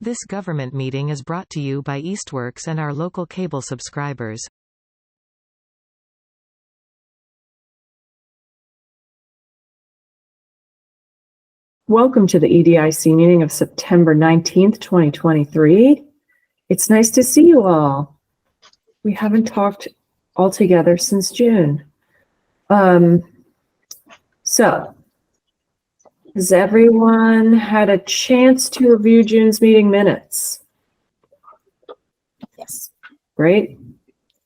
This government meeting is brought to you by Eastworks and our local cable subscribers. Welcome to the EDIC meeting of September 19th, 2023. It's nice to see you all. We haven't talked all together since June. So, has everyone had a chance to review June's meeting minutes? Yes. Great.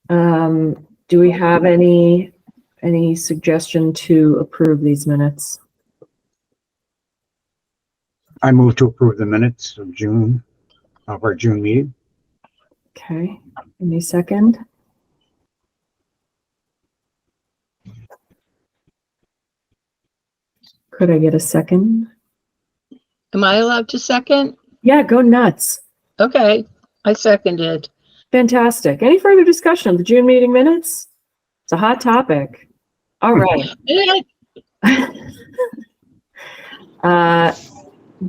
Do we have any suggestion to approve these minutes? I move to approve the minutes of our June meeting. Okay, any second? Could I get a second? Am I allowed to second? Yeah, go nuts. Okay, I seconded. Fantastic. Any further discussion of the June meeting minutes? It's a hot topic. All right.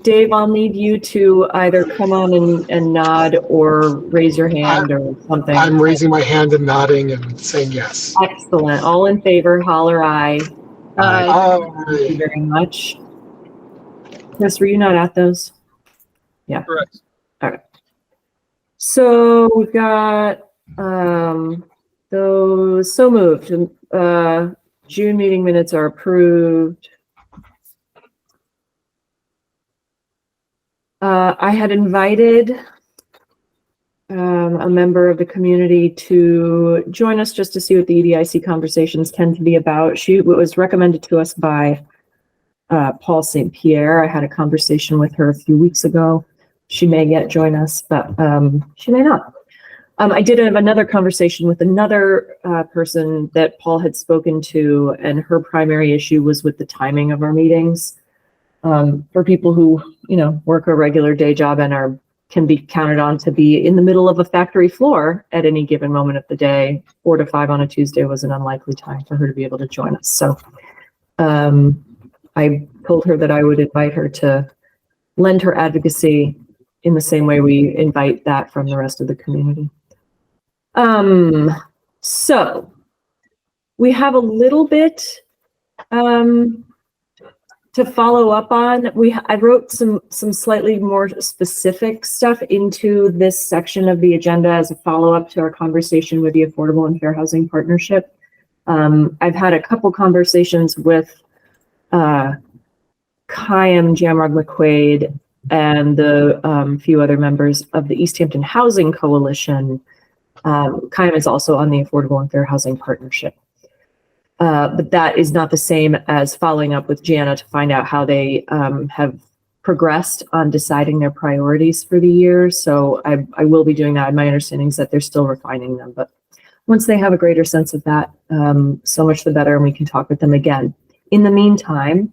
Dave, I'll need you to either come on and nod or raise your hand or something. I'm raising my hand and nodding and saying yes. Excellent. All in favor, holler aye. Thank you very much. Chris, were you not at those? Yeah. Correct. All right. So we've got those so moved. June meeting minutes are approved. I had invited a member of the community to join us just to see what the EDIC conversations tend to be about. She was recommended to us by Paul St. Pierre. I had a conversation with her a few weeks ago. She may yet join us, but she may not. I did have another conversation with another person that Paul had spoken to, and her primary issue was with the timing of our meetings. For people who, work a regular day job and can be counted on to be in the middle of a factory floor at any given moment of the day, 4 to 5 on a Tuesday was an unlikely time for her to be able to join us. So I told her that I would invite her to lend her advocacy in the same way we invite that from the rest of the community. So we have a little bit to follow up on. I wrote some slightly more specific stuff into this section of the agenda as a follow-up to our conversation with the Affordable and Fair Housing Partnership. I've had a couple conversations with Chaim Jamrog McQuaid and the few other members of the Easthampton Housing Coalition. Chaim is also on the Affordable and Fair Housing Partnership. But that is not the same as following up with Jana to find out how they have progressed on deciding their priorities for the year. So I will be doing that. My understanding is that they're still refining them, but once they have a greater sense of that, so much the better, and we can talk with them again. In the meantime,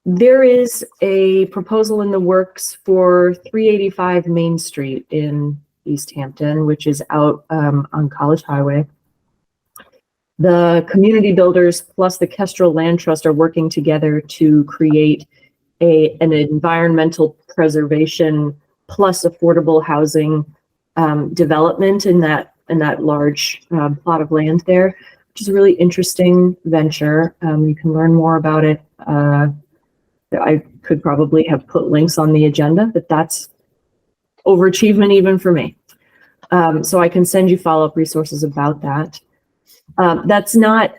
there is a proposal in the works for 385 Main Street in Easthampton, which is out on College Highway. The community builders plus the Kestrel Land Trust are working together to create an environmental preservation plus affordable housing development in that large plot of land there, which is a really interesting venture. You can learn more about it. I could probably have put links on the agenda, but that's overachievement even for me. So I can send you follow-up resources about that. That's not,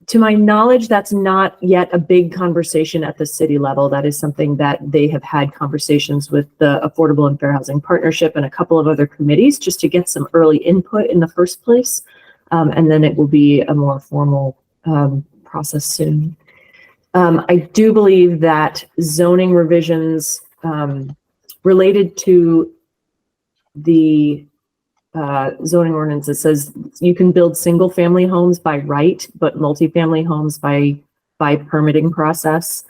to my knowledge, that's not yet a big conversation at the city level. That is something that they have had conversations with the Affordable and Fair Housing Partnership and a couple of other committees just to get some early input in the first place. And then it will be a more formal process soon. I do believe that zoning revisions related to the zoning ordinance that says you can build single family homes by right, but multifamily homes by permitting process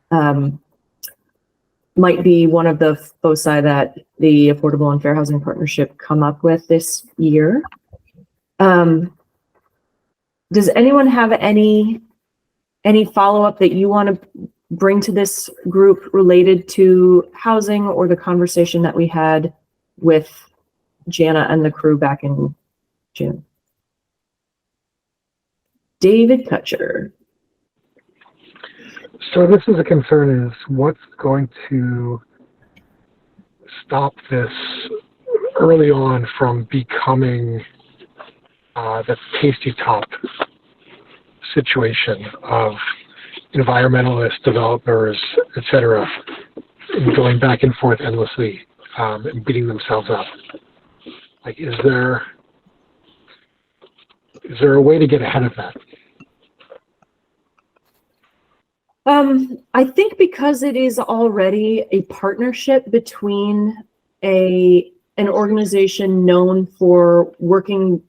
might be one of the foci that the Affordable and Fair Housing Partnership come up with this year. Does anyone have any follow-up that you want to bring to this group related to housing or the conversation that we had with Jana and the crew back in June? David Kutcher. So this is a concern, is what's going to stop this early on from becoming the Tasty Top situation of environmentalists, developers, etc., and going back and forth endlessly and beating themselves up. Like, is there a way to get ahead of that? I think because it is already a partnership between an organization known for working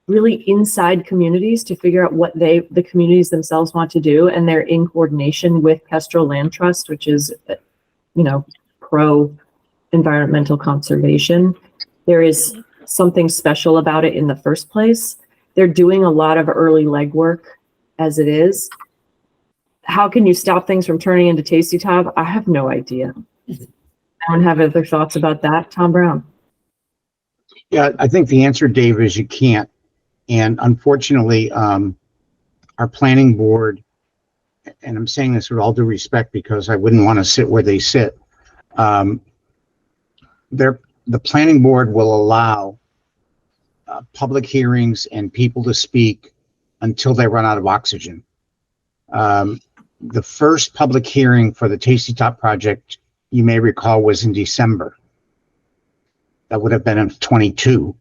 really inside communities to figure out what the communities themselves want to do, and they're in coordination with Kestrel Land Trust, which is, pro environmental conservation. There is something special about it in the first place. They're doing a lot of early legwork as it is. How can you stop things from turning into Tasty Top? I have no idea. I don't have other thoughts about that. Tom Brown. Yeah, I think the answer, Dave, is you can't. And unfortunately, our planning board, and I'm saying this with all due respect because I wouldn't want to sit where they sit, the planning board will allow public hearings and people to speak until they run out of oxygen. The first public hearing for the Tasty Top project, you may recall, was in December. That would have been in 22.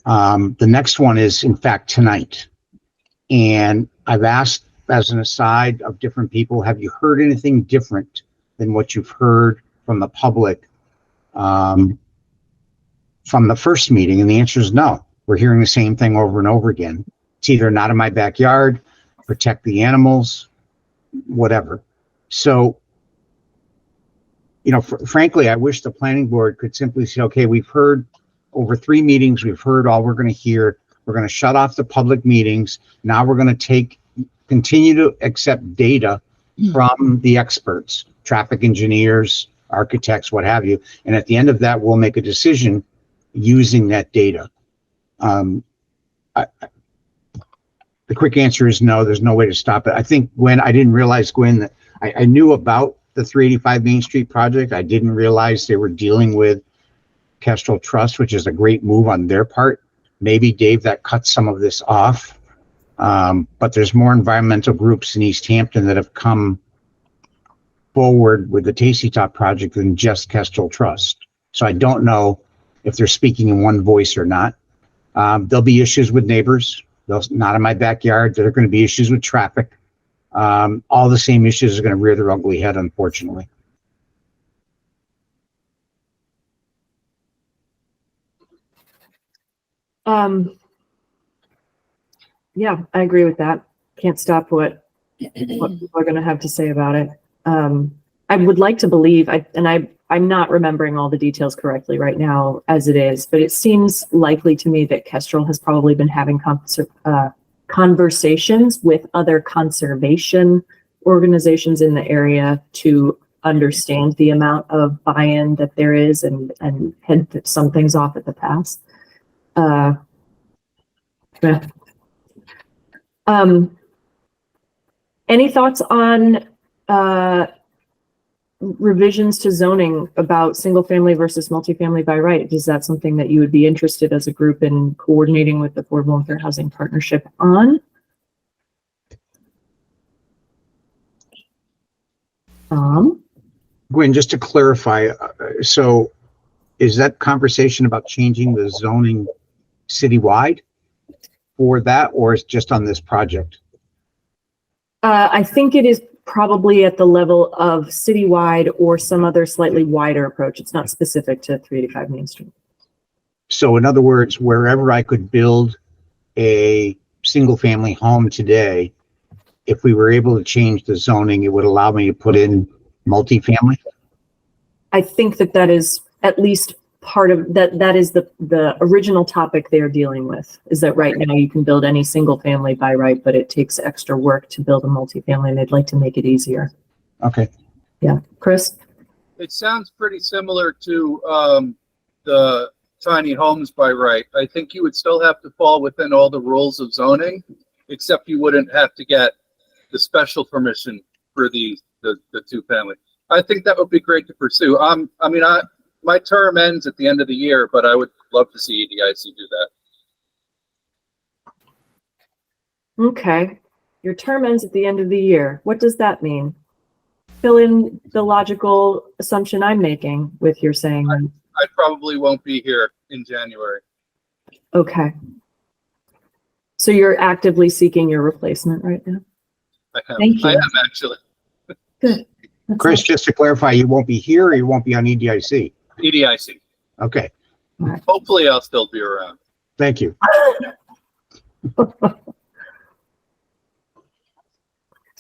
The next one is, in fact, tonight. And I've asked, as an aside of different people, have you heard anything different than what you've heard from the public from the first meeting? And the answer is no. We're hearing the same thing over and over again. It's either not in my backyard, protect the animals, whatever. So, frankly, I wish the planning board could simply say, okay, we've heard over 3 meetings, we've heard all we're going to hear. We're going to shut off the public meetings. Now we're going to continue to accept data from the experts, traffic engineers, architects, what have you. And at the end of that, we'll make a decision using that data. The quick answer is no, there's no way to stop it. I think, Gwen, I didn't realize, Gwen, that I knew about the 385 Main Street project. I didn't realize they were dealing with Kestrel Trust, which is a great move on their part. Maybe, Dave, that cuts some of this off. But there's more environmental groups in Easthampton that have come forward with the Tasty Top project than just Kestrel Trust. So I don't know if they're speaking in one voice or not. There'll be issues with neighbors. Not in my backyard. There are going to be issues with traffic. All the same issues are going to rear their ugly head, unfortunately. Yeah, I agree with that. Can't stop what people are going to have to say about it. I would like to believe, I'm not remembering all the details correctly right now as it is, but it seems likely to me that Kestrel has probably been having conversations with other conservation organizations in the area to understand the amount of buy-in that there is and head some things off at the pass. Any thoughts on revisions to zoning about single family versus multifamily by right? Is that something that you would be interested as a group in coordinating with the Affordable and Fair Housing Partnership on? Gwen, just to clarify, so is that conversation about changing the zoning citywide for that, or is it just on this project? I think it is probably at the level of citywide or some other slightly wider approach. It's not specific to 385 Main Street. So in other words, wherever I could build a single family home today, if we were able to change the zoning, it would allow me to put in multifamily? I think that is at least part of that is the original topic they're dealing with, is that right now you can build any single family by right, but it takes extra work to build a multifamily, and they'd like to make it easier. Okay. Yeah, Chris? It sounds pretty similar to the tiny homes by right. I think you would still have to fall within all the rules of zoning, except you wouldn't have to get the special permission for the two family. I think that would be great to pursue. My term ends at the end of the year, but I would love to see EDIC do that. Okay. Your term ends at the end of the year. What does that mean? Fill in the logical assumption I'm making with your saying that. I probably won't be here in January. Okay. So you're actively seeking your replacement right now? Thank you. I am actually. Good. That's Chris, all. just to clarify, you won't be here or you won't be on EDIC? EDIC. Okay. Hopefully I'll still be around. Thank you. All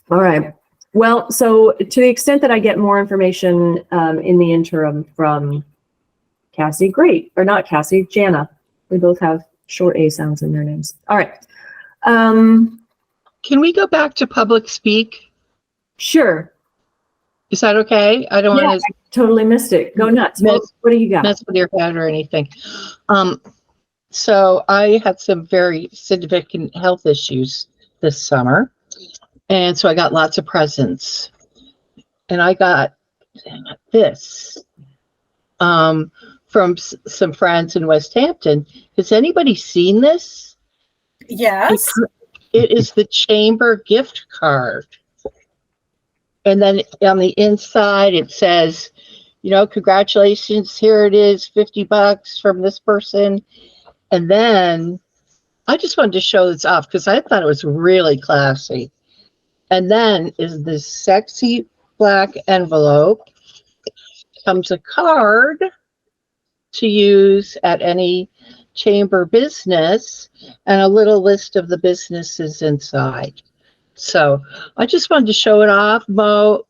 right. Well, so to the extent that I get more information in the interim from Cassie, great. Or not Cassie, Jana. We both have short A sounds in their names. All right. Can we go back to public speak? Sure. Is that okay? I don't Yeah, want I totally missed it. Go nuts. What do you to got? mess with your head or anything. So I had some very significant health issues this summer. And so I got lots of presents. And I got this from some friends in Westhampton. Has anybody seen this? Yes. It is the chamber gift card. And then on the inside, it says, congratulations, here it is, $50 from this person. And then I just wanted to show this off because I thought it was really classy. And then is this sexy black envelope. Comes a card to use at any chamber business and a little list of the businesses inside. So I just wanted to show it off. Mo,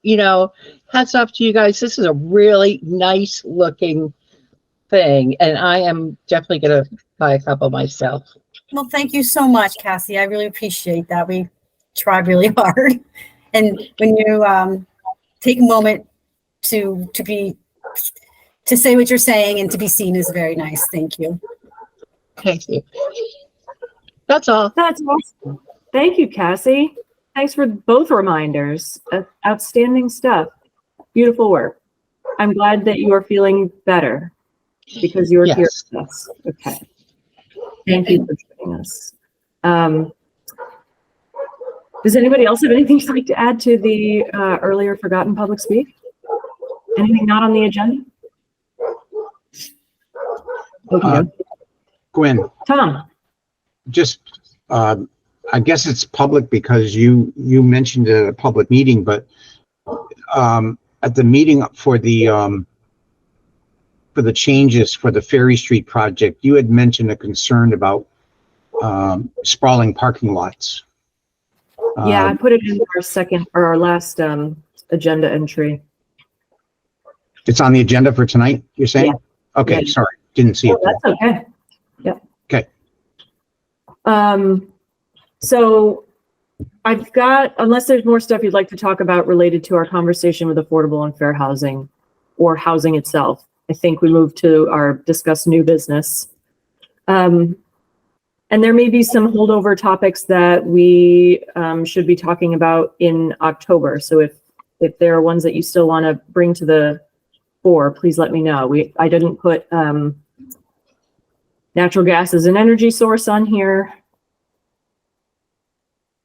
hats off to you guys. This is a really nice looking thing. And I am definitely going to buy a couple myself. Well, thank you so much, Cassie. I really appreciate that. We try really hard. And when you take a moment to say what you're saying and to be seen is very nice. Thank you. Thank you. That's all. That's awesome. Thank you, Cassie. Thanks for both reminders. Outstanding stuff. Beautiful work. I'm glad that you are feeling better because you are here with us. Okay. Thank you for joining us. Does anybody else have anything you'd like to add to the earlier forgotten public speak? Anything not on the agenda? Okay. Gwen, Tom. just, I guess it's public because you mentioned it at a public meeting, but at the meeting for the changes for the Ferry Street project, you had mentioned a concern about sprawling parking lots. Yeah, I put it in our last agenda entry. It's on the agenda for tonight, you're saying? Yeah. Okay, Yeah. sorry, didn't see it. That's okay. Yep. Okay. So I've got, unless there's more stuff you'd like to talk about related to our conversation with affordable and fair housing or housing itself, I think we move to our discuss new business. And there may be some holdover topics that we should be talking about in October. So if there are ones that you still want to bring to the fore, please let me know. I didn't put natural gas as an energy source on here.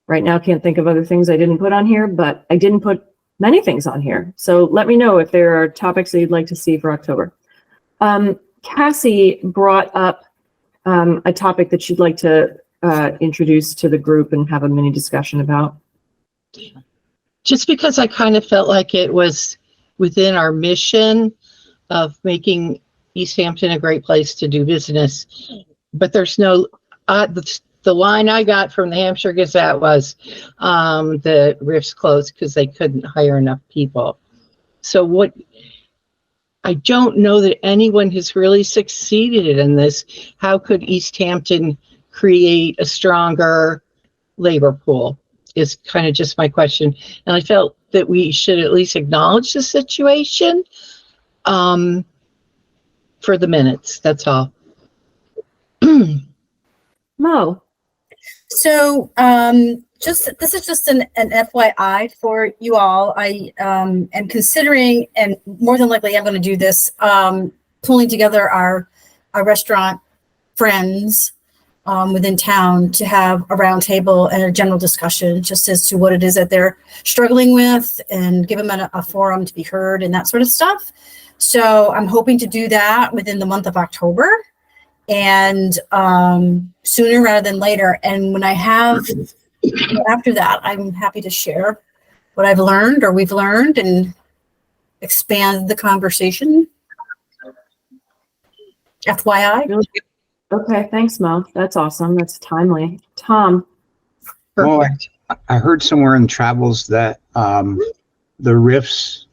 Right now, can't think of other things I didn't put on here, but I didn't put many things on here. So let me know if there are topics that you'd like to see for October. Cassie brought up a topic that she'd like to introduce to the group and have a mini discussion about. Just because I kind of felt like it was within our mission of making Easthampton a great place to do business, but there's no, the line I got from the Hampshire Gazette was the Rift's closed because they couldn't hire enough people. So I don't know that anyone has really succeeded in this. How could Easthampton create a stronger labor pool? is kind of just my question. And I felt that we should at least acknowledge the situation for the minutes. That's all. Mo. So, this is just an FYI for you all. I am considering, and more than likely I'm going to do this, pulling together our restaurant friends within town to have a roundtable and a general discussion just as to what it is that they're struggling with, and give them a forum to be heard and that sort of stuff. So I'm hoping to do that within the month of October, and sooner rather than later. And when I have, after that, I'm happy to share what I've learned or we've learned and expand the conversation. FYI. Okay, thanks, Mo. That's awesome. That's timely. Tom. Well, I heard somewhere in travels that the riffs,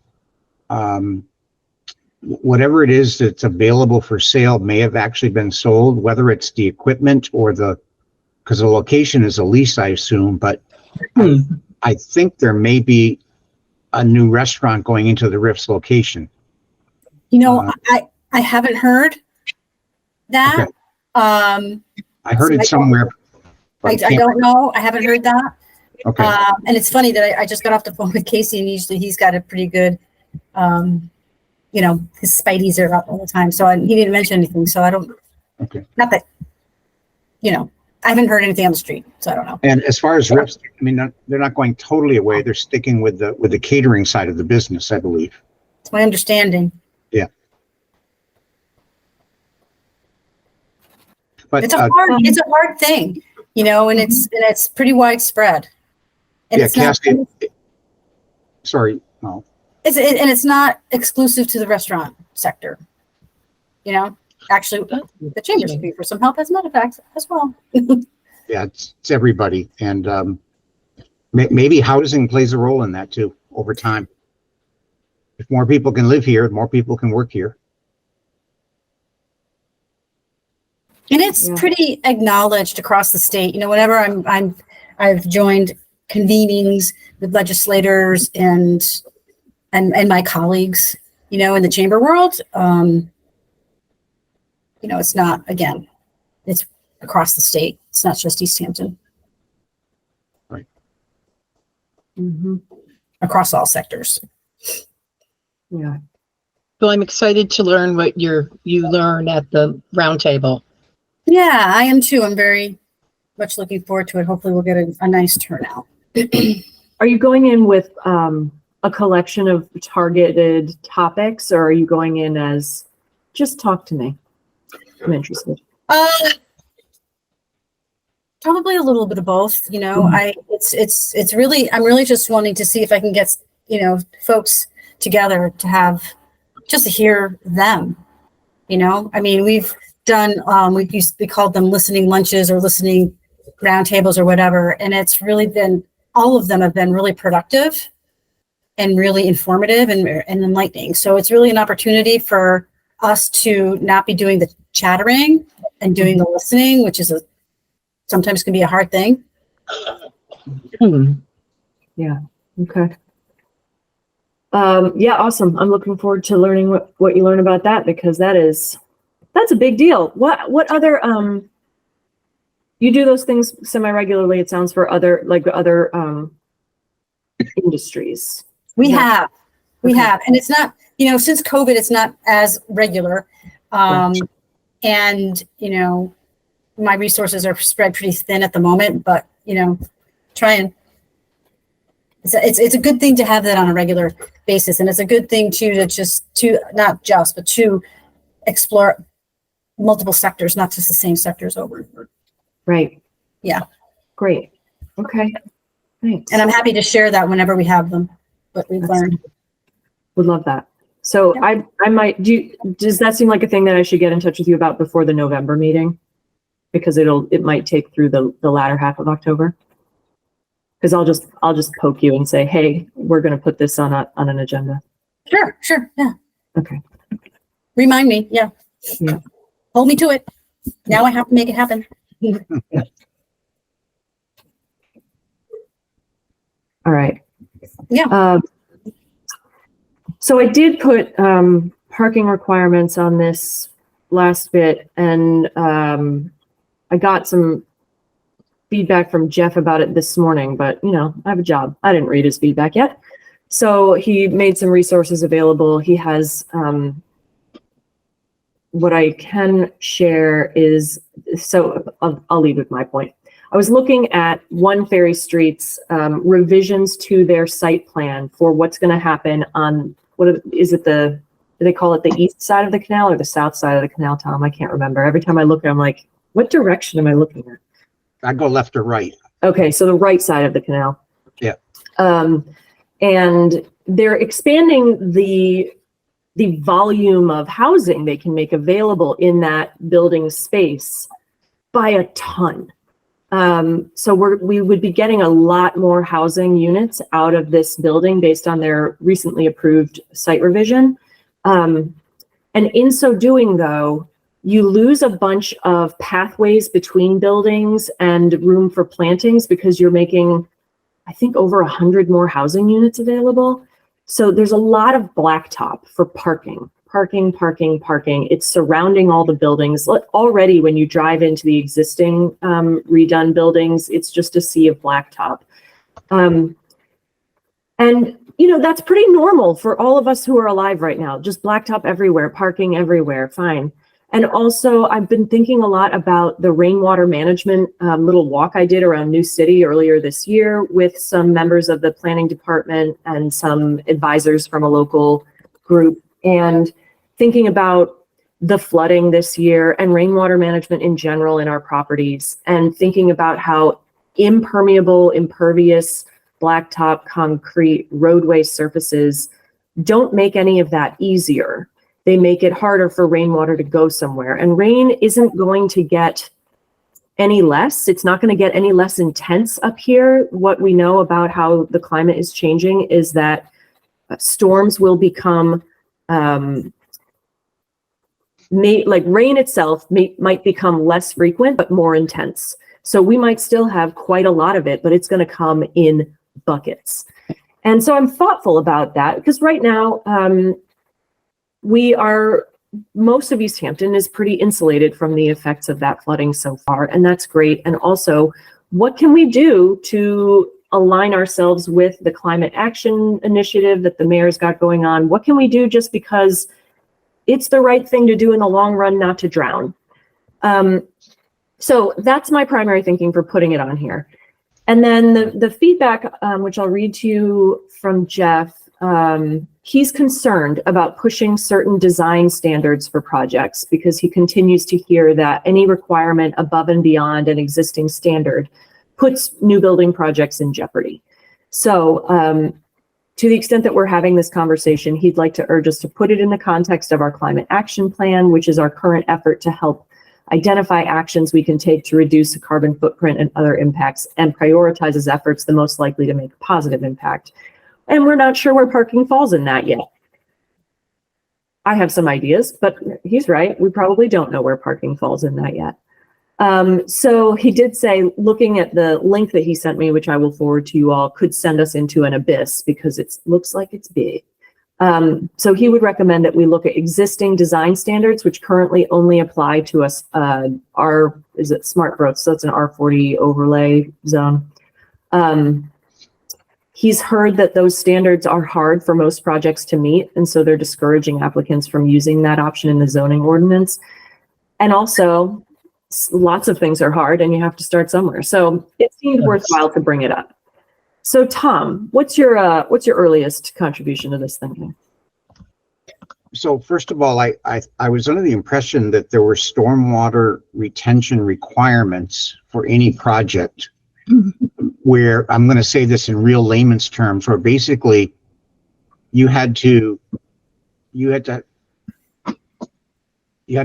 whatever it is that's available for sale may have actually been sold, whether it's the equipment or because the location is a lease, I assume, but I think there may be a new restaurant going into the riffs location. You know, I haven't heard that. Okay. I heard it somewhere. I don't know. I haven't heard that. Okay. And it's funny that I just got off the phone with Casey, and usually he's got a pretty good, his spideys are up all the time. So he didn't mention anything. So I don't, not that, I haven't heard anything on the street. So I don't know. And as far as riffs, I mean, they're not going totally away. They're sticking with the catering side of the business, I believe. It's my understanding. Yeah. But it's a hard thing, and it's pretty widespread. And yeah, it's Cassie. Sorry, no. It's not exclusive to the restaurant sector. Actually, the chamber's looking for some help, as a matter of fact, as well. Yeah, it's everybody, and maybe housing plays a role in that too over time. If more people can live here, more people can work here. And it's pretty acknowledged across the state. Whenever I've joined convenings with legislators and my colleagues, in the chamber world, it's not, again, it's across the state. It's not just Easthampton. Right. Mm-hmm. Across all sectors. Yeah. So I'm excited to learn what you learn at the roundtable. Yeah, I am too. I'm very much looking forward to it. Hopefully we'll get a nice turnout. Are you going in with a collection of targeted topics, or are you going in as just talk to me? I'm interested. Probably a little bit of both. It's really, I'm really just wanting to see if I can get, folks together to have, just to hear them, we've done, we called them listening lunches or listening roundtables or whatever. And it's really been, all of them have been really productive and really informative and enlightening. So it's really an opportunity for us to not be doing the chattering and doing the listening, which is sometimes can be a hard thing. Yeah. Okay. Yeah, awesome. I'm looking forward to learning what you learn about that, because that's a big deal. What other you do those things semi-regularly, it sounds, for other industries. We have. And it's not, since COVID, it's not as regular. And, my resources are spread pretty thin at the moment, but, trying. It's a good thing to have that on a regular basis. And it's a good thing to explore multiple sectors, not just the same sectors over and over. Right. Yeah. Great. Okay. Thanks. And I'm happy to share that whenever we have them, what we've learned. Would love that. So yeah. I might does that seem like a thing that I should get in touch with you about before the November meeting? Because it might take through the latter half of October. Because I'll just poke you and say, hey, we're going to put this on an agenda. Sure. Yeah. Okay. Remind me. Yeah. Yeah. Hold me to it. Now I have to make it happen. All right. Yeah. So I did put parking requirements on this last bit, and I got some feedback from Jeff about it this morning, but I have a job. I didn't read his feedback yet. So he made some resources available. He has what I can share is, so I'll leave with my point. I was looking at One Ferry Street's revisions to their site plan for what's going to happen on, do they call it the east side of the canal or the south side of the canal, Tom? I can't remember. Every time I look, I'm like, what direction am I looking at? I go left or right. Okay, so the right side of the canal. Yeah. And they're expanding the volume of housing they can make available in that building space by a ton. So we would be getting a lot more housing units out of this building based on their recently approved site revision. And in so doing, though, you lose a bunch of pathways between buildings and room for plantings because you're making, I think, over 100 more housing units available. So there's a lot of blacktop for parking. It's surrounding all the buildings. Already when you drive into the existing redone buildings, it's just a sea of blacktop. And, that's pretty normal for all of us who are alive right now. Just blacktop everywhere, parking everywhere, fine. And also, I've been thinking a lot about the rainwater management little walk I did around New City earlier this year with some members of the planning department and some advisors from a local group, and thinking about the flooding this year and rainwater management in general in our properties, and thinking about how impermeable, impervious, blacktop, concrete roadway surfaces don't make any of that easier. They make it harder for rainwater to go somewhere. And rain isn't going to get any less. It's not going to get any less intense up here. What we know about how the climate is changing is that storms will become, rain itself might become less frequent, but more intense. So we might still have quite a lot of it, but it's going to come in buckets. And so I'm thoughtful about that because right now, most of Easthampton is pretty insulated from the effects of that flooding so far, and that's great. And also, what can we do to align ourselves with the climate action initiative that the mayor's got going on? What can we do just because it's the right thing to do in the long run, not to drown? So that's my primary thinking for putting it on here. And then the feedback, which I'll read to you from Jeff, he's concerned about pushing certain design standards for projects because he continues to hear that any requirement above and beyond an existing standard puts new building projects in jeopardy. So to the extent that we're having this conversation, he'd like to urge us to put it in the context of our climate action plan, which is our current effort to help identify actions we can take to reduce the carbon footprint and other impacts, and prioritizes efforts the most likely to make a positive impact. And we're not sure where parking falls in that yet. I have some ideas, but he's right. We probably don't know where parking falls in that yet. So he did say, looking at the link that he sent me, which I will forward to you all, could send us into an abyss because it looks like it's big. So he would recommend that we look at existing design standards, which currently only apply to us, smart growth. So that's an R40 overlay zone. He's heard that those standards are hard for most projects to meet, and so they're discouraging applicants from using that option in the zoning ordinance. And also, lots of things are hard, and you have to start somewhere. So it seemed worthwhile to bring it up. So Tom, what's your earliest contribution to this thinking? So first of all, I was under the impression that there were stormwater retention requirements for any project, where I'm going to say this in real layman's terms, where basically you had to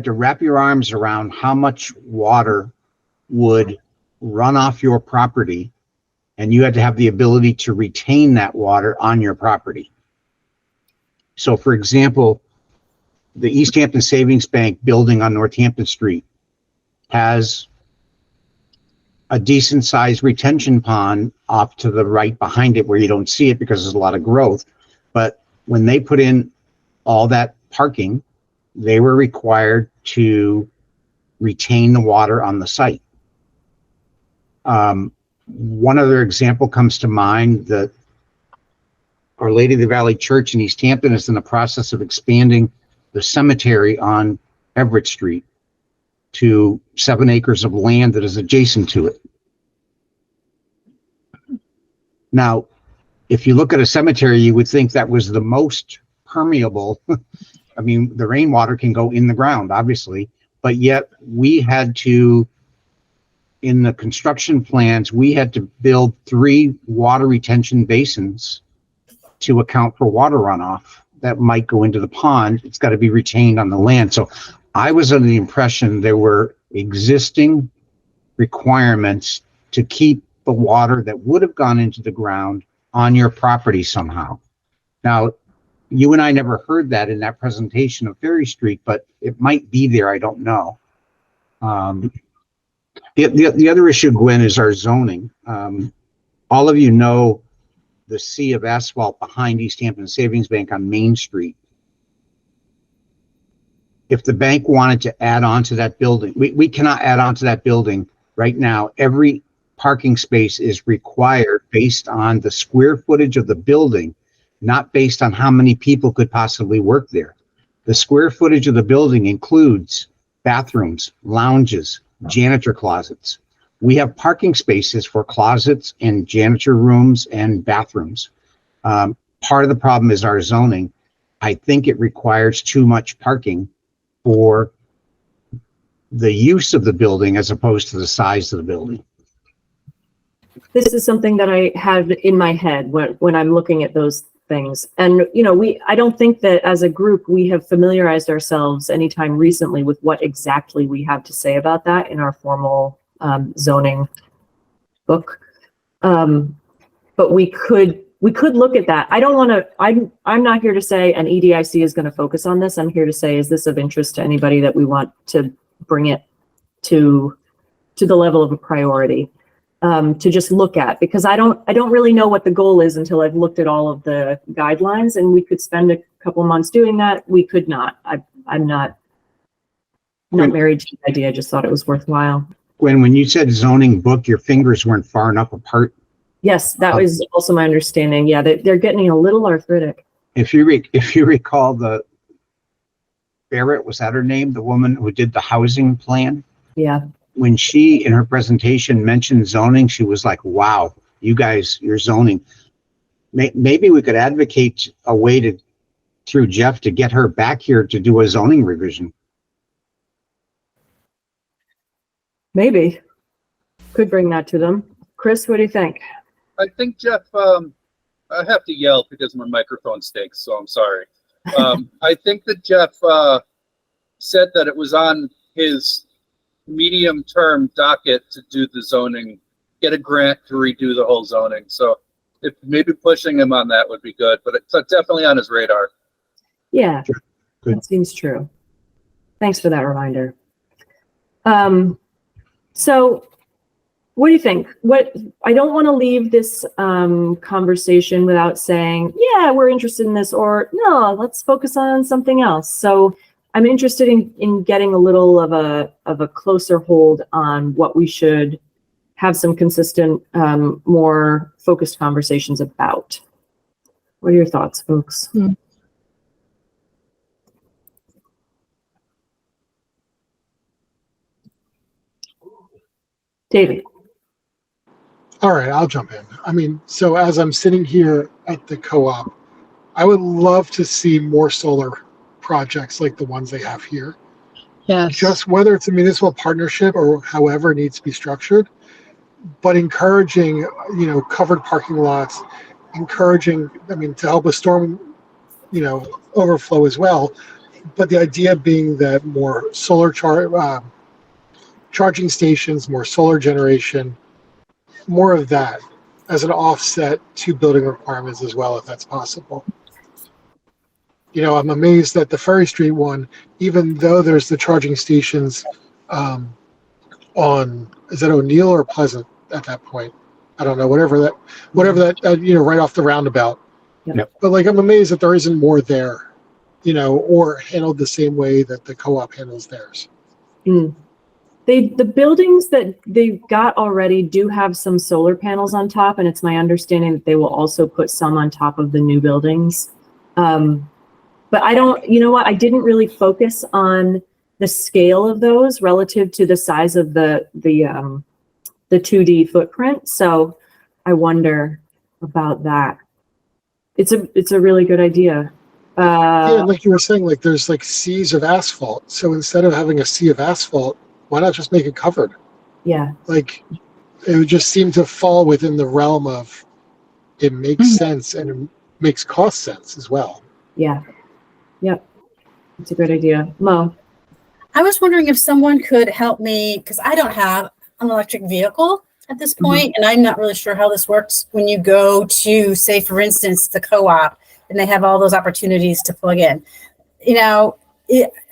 wrap your arms around how much water would run off your property, and you had to have the ability to retain that water on your property. So for example, the Easthampton Savings Bank building on Northampton Street has a decent sized retention pond off to the right behind it where you don't see it because there's a lot of growth. But when they put in all that parking, they were required to retain the water on the site. One other example comes to mind, that Our Lady of the Valley Church in Easthampton is in the process of expanding the cemetery on Everett Street to 7 acres of land that is adjacent to it. Now, if you look at a cemetery, you would think that was the most permeable. I mean, the rainwater can go in the ground, obviously, but yet we had to, in the construction plans, we had to build 3 water retention basins to account for water runoff that might go into the pond. It's got to be retained on the land. So I was under the impression there were existing requirements to keep the water that would have gone into the ground on your property somehow. Now, you and I never heard that in that presentation of Ferry Street, but it might be there. I don't know. The other issue, Gwen, is our zoning. All of you know the sea of asphalt behind Easthampton Savings Bank on Main Street. If the bank wanted to add on to that building, we cannot add on to that building right now. Every parking space is required based on the square footage of the building, not based on how many people could possibly work there. The square footage of the building includes bathrooms, lounges, janitor closets. We have parking spaces for closets and janitor rooms and bathrooms. Part of the problem is our zoning. I think it requires too much parking for the use of the building as opposed to the size of the building. This is something that I have in my head when I'm looking at those things. And, you know, I don't think that as a group, we have familiarized ourselves anytime recently with what exactly we have to say about that in our formal zoning book. But we could look at that. I don't want to, I'm not here to say an EDIC is going to focus on this. I'm here to say, is this of interest to anybody that we want to bring it to the level of a priority? To just look at, because I don't really know what the goal is until I've looked at all of the guidelines, and we could spend a couple months doing that. We could not. I'm not married to the idea. I just thought it was worthwhile. When you said zoning book, your fingers weren't far enough apart. Yes, that was also my understanding. Yeah, they're getting a little arthritic. If you recall, the Barrett, was that her name? The woman who did the housing plan? Yeah. When she, in her presentation, mentioned zoning, she was like, wow, you guys, you're zoning. Maybe we could advocate a way through Jeff, to get her back here to do a zoning revision. Maybe. Could bring that to them. Chris, what do you think? I think Jeff, I have to yell because my microphone stinks, so I'm sorry. I think that Jeff said that it was on his medium-term docket to do the zoning, get a grant to redo the whole zoning. So if maybe pushing him on that would be good, but it's definitely on his radar. Yeah, Sure. Good. That seems true. Thanks for that reminder. So what do you think? I don't want to leave this conversation without saying, yeah, we're interested in this, or no, let's focus on something else. So I'm interested in getting a little of a closer hold on what we should have some consistent, more focused conversations about. What are your thoughts, folks? David. All right, I'll jump in. I mean, so as I'm sitting here at the co-op, I would love to see more solar projects like the ones they have here. Yes. Just whether it's a municipal partnership or however it needs to be structured, but encouraging, covered parking lots, encouraging, to help with storm, overflow as well. But the idea being that more solar charging stations, more solar generation, more of that as an offset to building requirements as well, if that's possible. I'm amazed that the Ferry Street one, even though there's the charging stations on, is that O'Neill or Pleasant at that point? I don't know, whatever that, right off the roundabout. Yep. But like, I'm amazed that there isn't more there, or handled the same way that the co-op handles theirs. The buildings that they've got already do have some solar panels on top, and it's my understanding that they will also put some on top of the new buildings. But I don't, you know what? I didn't really focus on the scale of those relative to the size of the 2D footprint. So I wonder about that. It's a really good idea. Yeah, like you were saying, like there's like seas of asphalt. So instead of having a sea of asphalt, why not just make it covered? Yeah. Like it would just seem to fall within the realm of it makes sense, and it makes cost sense as well. Yeah. Yep. It's a good idea. Mo. I was wondering if someone could help me, because I don't have an electric vehicle at this point, and I'm not really sure how this works when you go to, say, for instance, the co-op, and they have all those opportunities to plug in.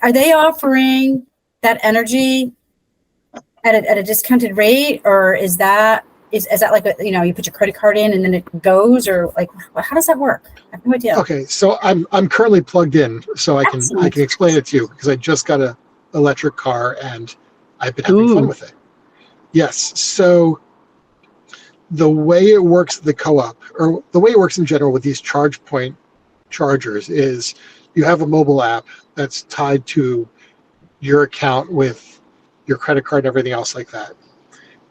Are they offering that energy at a discounted rate, or is that like you put your credit card in and then it goes, or like how does that work? I have no idea. Okay, so I'm currently plugged in, so I can explain it to you because I just got a electric car and I've been having fun with it. Yes, so the way it works at the co-op, or the way it works in general with these charge point chargers, is you have a mobile app that's tied to your account with your credit card and everything else like that.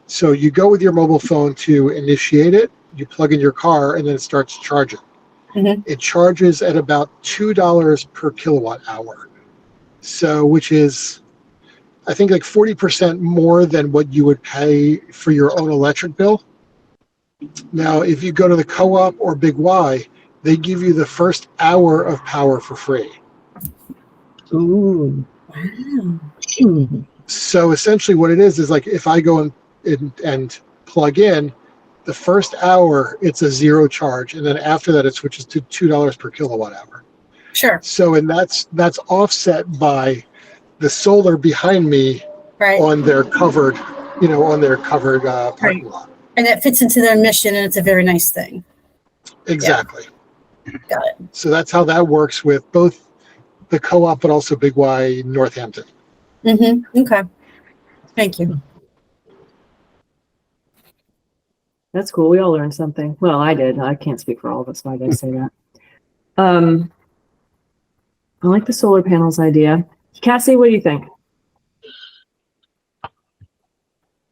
So you go with your mobile phone to initiate it, you plug in your car, and then it starts charging. It charges at about $2 per kilowatt hour. So, which is, I think, like 40% more than what you would pay for your own electric bill. Now, if you go to the co-op or Big Y, they give you the first hour of power for free. Ooh. Wow. So essentially what it is like if I go and plug in, the first hour, it's a zero charge. And then after that, it switches to $2 per kilowatt hour. Sure. So, and that's offset by the solar behind me on their covered, parking lot. And that fits into their mission, and it's a very nice thing. Exactly. Yeah. Got it. So that's how that works with both the co-op, but also Big Y Northampton. Okay. Thank you. That's cool. We all learned something. Well, I did. I can't speak for all of us. Why did I say that? I like the solar panels idea. Cassie, what do you think?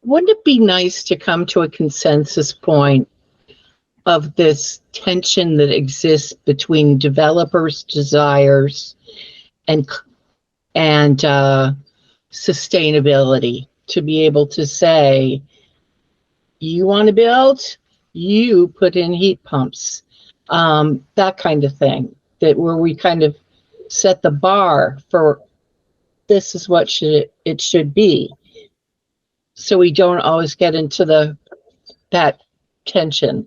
Wouldn't it be nice to come to a consensus point of this tension that exists between developers' desires and sustainability, to be able to say, you want to build, you put in heat pumps, that kind of thing, that where we kind of set the bar for this is what it should be, so we don't always get into that tension.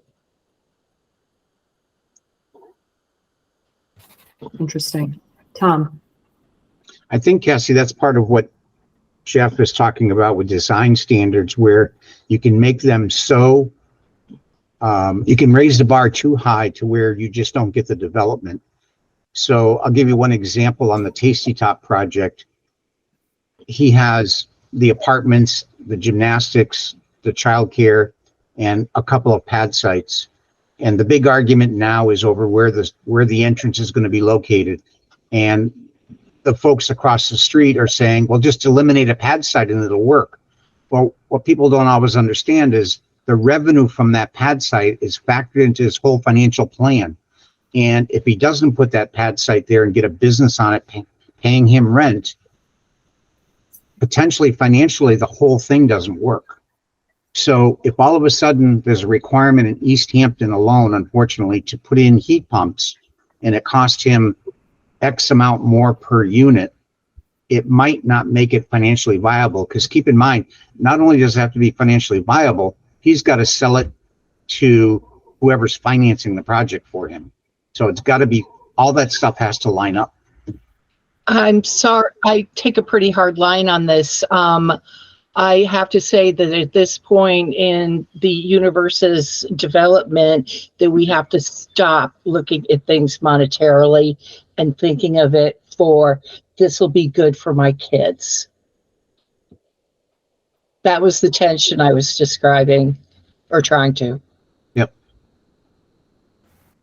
Interesting. Tom. I think, Cassie, that's part of what Jeff is talking about with design standards, where you can make them so, you can raise the bar too high to where you just don't get the development. So I'll give you one example on the Tasty Top project. He has the apartments, the gymnastics, the childcare, and a couple of pad sites. And the big argument now is over where the entrance is going to be located. And the folks across the street are saying, well, just eliminate a pad site and it'll work. Well, what people don't always understand is the revenue from that pad site is factored into his whole financial plan. And if he doesn't put that pad site there and get a business on it paying him rent, potentially financially, the whole thing doesn't work. So if all of a sudden there's a requirement in Easthampton alone, unfortunately, to put in heat pumps, and it cost him X amount more per unit, it might not make it financially viable. Because keep in mind, not only does it have to be financially viable, he's got to sell it to whoever's financing the project for him. So it's got to be, all that stuff has to line up. I'm sorry, I take a pretty hard line on this. I have to say that at this point in the universe's development, that we have to stop looking at things monetarily and thinking of it for, this will be good for my kids. That was the tension I was describing, or trying to.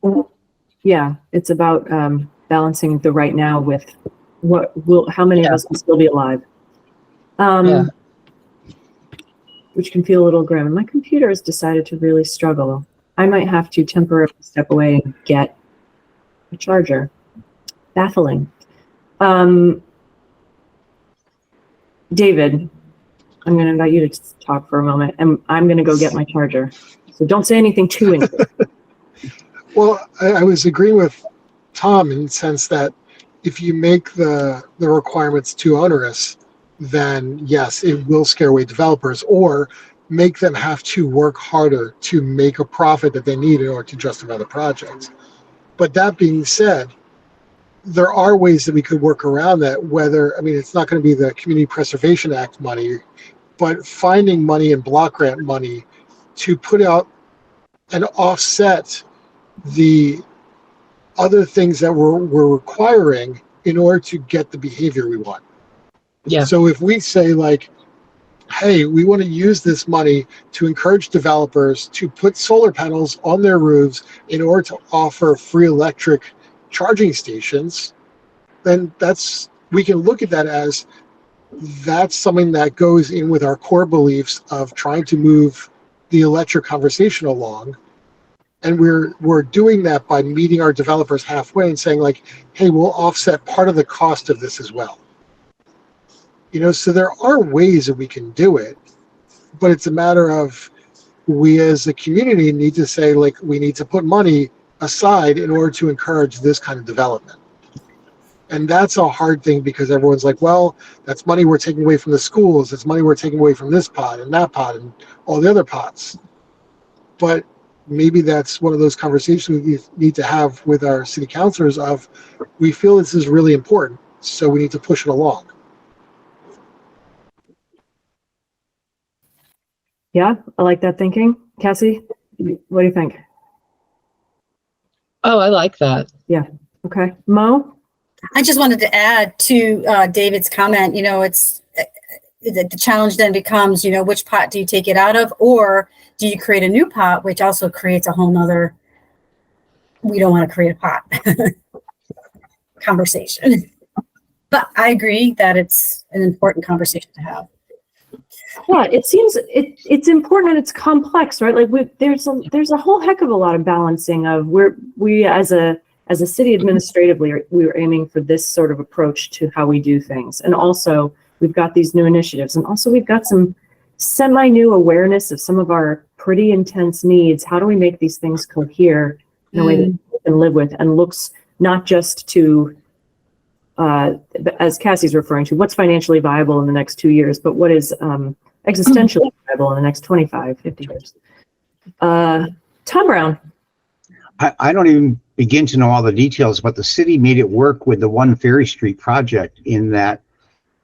Well, yeah, it's about balancing the right now with how many of us will still be alive. Yeah. Which can feel a little grim. And my computer has decided to really struggle. I might have to temporarily step away and get a charger. Baffling. David, I'm going to invite you to talk for a moment, and I'm going to go get my charger. So don't say anything too interesting. Well, I was agreeing with Tom in the sense that if you make the requirements too onerous, then yes, it will scare away developers, or make them have to work harder to make a profit that they need in order to justify the project. But that being said, there are ways that we could work around that, it's not going to be the Community Preservation Act money, but finding money in block grant money to put out and offset the other things that we're requiring in order to get the behavior we want. Yeah. So if we say like, hey, we want to use this money to encourage developers to put solar panels on their roofs in order to offer free electric charging stations, then we can look at that as that's something that goes in with our core beliefs of trying to move the electric conversation along. And we're doing that by meeting our developers halfway and saying like, hey, we'll offset part of the cost of this as well. So there are ways that we can do it, but it's a matter of we as a community need to say like, we need to put money aside in order to encourage this kind of development. And that's a hard thing because everyone's like, well, that's money we're taking away from the schools. That's money we're taking away from this pot and that pot and all the other pots. But maybe that's one of those conversations we need to have with our city councilors of, we feel this is really important, so we need to push it along. Yeah, I like that thinking. Cassie, what do you think? Oh, I like that. Yeah. Okay. Mo? I just wanted to add to David's comment, it's the challenge then becomes, which pot do you take it out of, or do you create a new pot, which also creates a whole nother, we don't want to create a pot conversation. But I agree that it's an important conversation to have. Yeah, it seems it's important and it's complex, right? Like there's a whole heck of a lot of balancing of we as a city administratively, we were aiming for this sort of approach to how we do things. And also we've got these new initiatives, and also we've got some semi-new awareness of some of our pretty intense needs. How do we make these things cohere in a way that we can live with and looks not just to, as Cassie's referring to, what's financially viable in the next 2 years, but what is existentially viable in the next 25, 50 years. Tom Brown. I don't even begin to know all the details, but the city made it work with the One Ferry Street project in that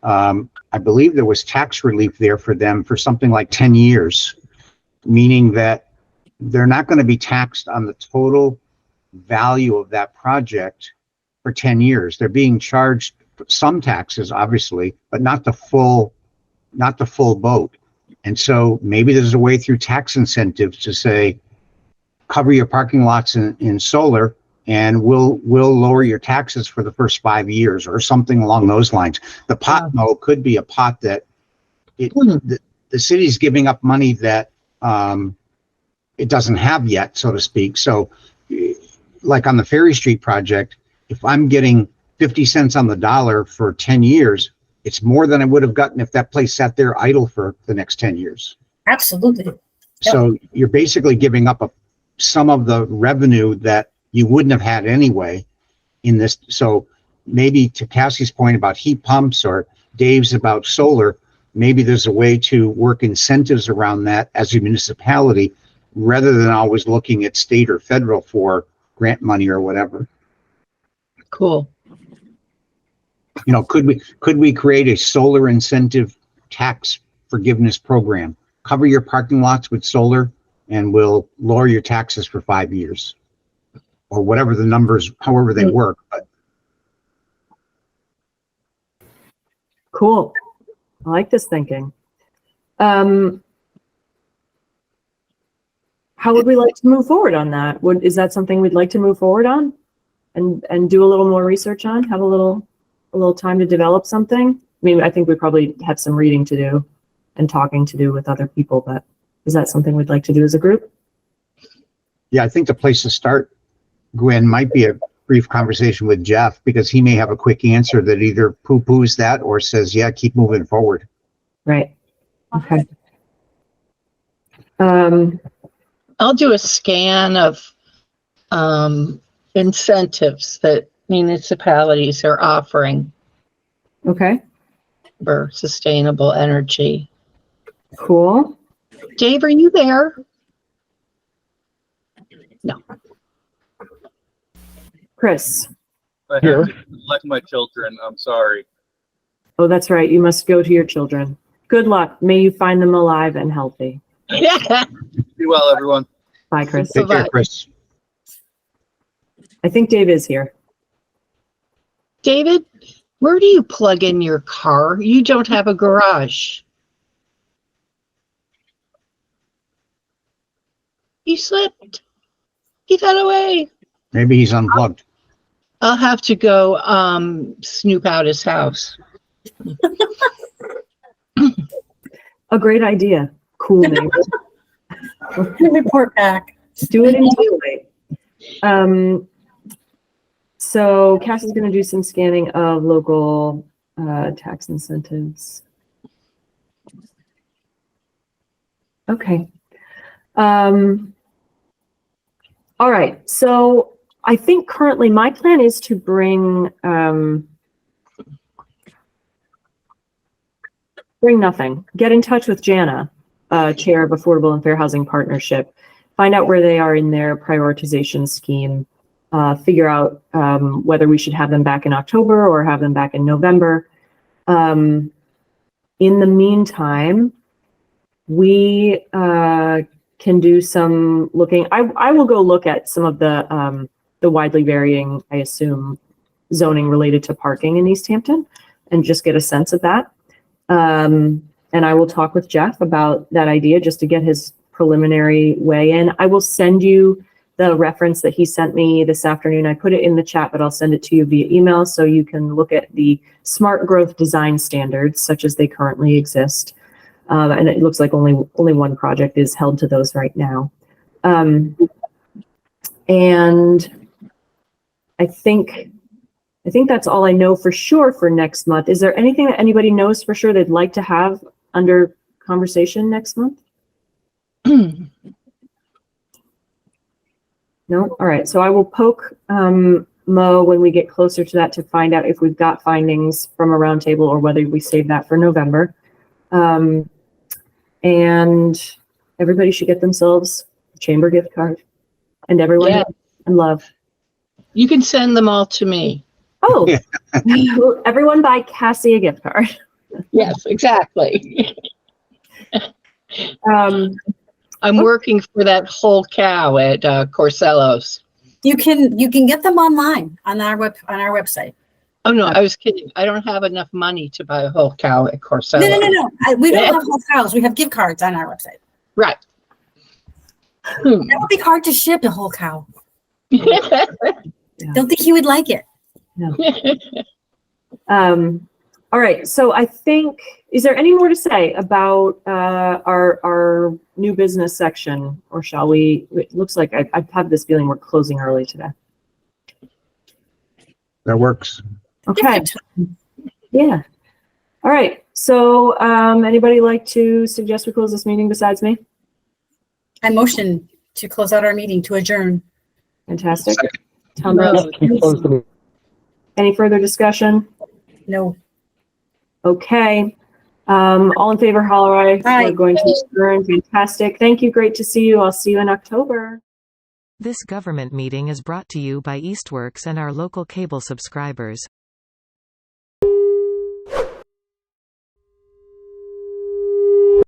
I believe there was tax relief there for them for something like 10 years, meaning that they're not going to be taxed on the total value of that project for 10 years. They're being charged some taxes, obviously, but not the full boat. And so maybe there's a way through tax incentives to say, cover your parking lots in solar, and we'll lower your taxes for the first 5 years or something along those lines. The pot though could be a pot that the city's giving up money that it doesn't have yet, so to speak. So like on the Ferry Street project, if I'm getting 50 cents on the dollar for 10 years, it's more than I would have gotten if that place sat there idle for the next 10 years. Absolutely. So you're basically giving up some of the revenue that you wouldn't have had anyway in this. So maybe to Cassie's point about heat pumps or Dave's about solar, maybe there's a way to work incentives around that as a municipality rather than always looking at state or federal for grant money or whatever. Cool. Could we create a solar incentive tax forgiveness program. Cover your parking lots with solar and we'll lower your taxes for 5 years. Or whatever the numbers, however they work. But Cool. I like this thinking. How would we like to move forward on that? Is that something we'd like to move forward on and do a little more research on? Have a little time to develop something? I mean, I think we probably have some reading to do and talking to do with other people, but is that something we'd like to do as a group? yeah, I think the place to start, Gwen, might be a brief conversation with Jeff, because he may have a quick answer that either poo-poos that or says, yeah, keep moving forward. Right. Okay. I'll do a scan of incentives that municipalities are offering Okay. for sustainable energy. Cool. Dave, are you there? No. Chris. I have Here. to neglect my children. I'm sorry. Oh, that's right. You must go to your children. Good luck. May you find them alive and healthy. Be well, everyone. Bye, Chris. Take care, Bye-bye. Chris. I think Dave is here. David, where do you plug in your car? You don't have a garage. He slipped. He got away. Maybe he's unplugged. I'll have to go snoop out his house. A great idea. Cool neighbor. Report back. Do it in daylight. So Cass is going to do some scanning of local tax incentives. Okay. All right. So I think currently my plan is to bring nothing. Get in touch with Jana, chair of Affordable and Fair Housing Partnership. Find out where they are in their prioritization scheme. Figure out whether we should have them back in October or have them back in November. In the meantime, we can do some looking. I will go look at some of the widely varying, I assume, zoning related to parking in Easthampton and just get a sense of that. And I will talk with Jeff about that idea just to get his preliminary weigh in. I will send you the reference that he sent me this afternoon. I put it in the chat, but I'll send it to you via email so you can look at the smart growth design standards such as they currently exist. And it looks like only one project is held to those right now. And I think that's all I know for sure for next month. Is there anything that anybody knows for sure they'd like to have under conversation next month? No? All right. So I will poke Mo when we get closer to that to find out if we've got findings from a roundtable or whether we save that for November. And everybody should get themselves a chamber gift card. And everyone and love. You can send them all to me. Oh, everyone buy Cassie a gift card. Yes, exactly. I'm working for that whole cow at Corsello's. You can get them online on our website. Oh no, I was kidding. I don't have enough money to buy a whole cow at Corsello's. No. We don't have whole cows. We have gift cards on our website. Right. That would be hard to ship a whole cow. Yeah. Don't think he would like it. No. All right. So I think, is there any more to say about our new business section, or shall we? It looks like I have this feeling we're closing early today. That works. Okay. Yeah. All right. So anybody like to suggest we close this meeting besides me? I motion to close out our meeting to adjourn. Fantastic. Second. Tom Rose. Close the meeting. Any further discussion? No. Okay. All in favor, holler aye. We're going to adjourn. Fantastic. Thank you. Great to see you. I'll see you in October. This government meeting is brought to you by Eastworks and our local cable subscribers.